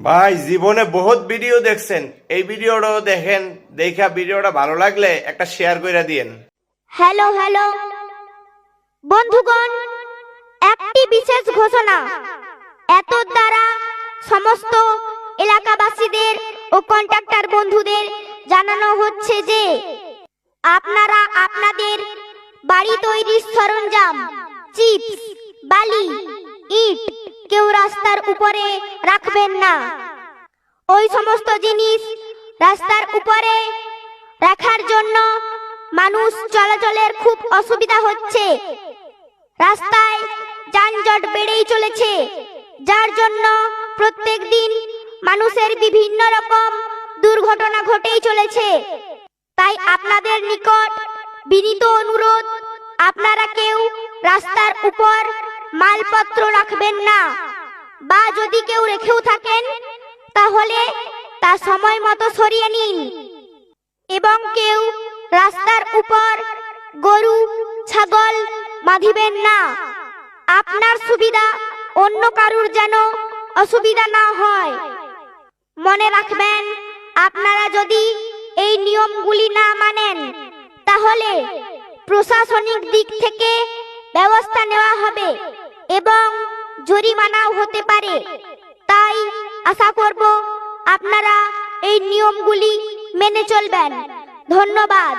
ভাই জীবনে বহুত ভিডিও দেখছেন, এই ভিডিওটাও দেখেন। দেখা ভিডিওটা ভালো লাগলে একটা শেয়ার করে দিয়েন। হ্যালো হ্যালো বন্ধুগণ, একটি বিশেষ ঘোষণা এত দ্বারা সমস্ত এলাকাবাসীদের ও কন্ট্রাক্টর বন্ধুদের জানানো হচ্ছে যে আপনারা আপনাদের বাড়ি তৈরির সরঞ্জাম, চিপস, বালি, ইট কেউ রাস্তার উপরে রাখবেন না। ওই সমস্ত জিনিস রাস্তার উপরে রাখার জন্য মানুষ চলাচলের খুব অসুবিধা হচ্ছে। রাস্তায় যানজট বেড়েই চলেছে, যার জন্য প্রত্যেক দিন মানুষের বিভিন্ন রকম দুর্ঘটনা ঘটেই চলেছে। তাই আপনাদের নিকট বিনীত অনুরোধ, আপনারা কেউ রাস্তার উপর মালপত্র রাখবেন না, বা যদি কেউ রেখেও থাকেন তাহলে তা সময় মতো সরিয়ে নিন। এবং কেউ রাস্তার উপর গরু ছাগল বাঁধিবেন না। আপনার সুবিধা অন্য কারুর যেন অসুবিধা না হয়। মনে রাখবেন, আপনারা যদি এই নিয়মগুলি না মানেন তাহলে প্রশাসনিক দিক থেকে ব্যবস্থা নেওয়া হবে এবং জরিমানাও হতে পারে। তাই আশা করব আপনারা এই নিয়মগুলি মেনে চলবেন। ধন্যবাদ।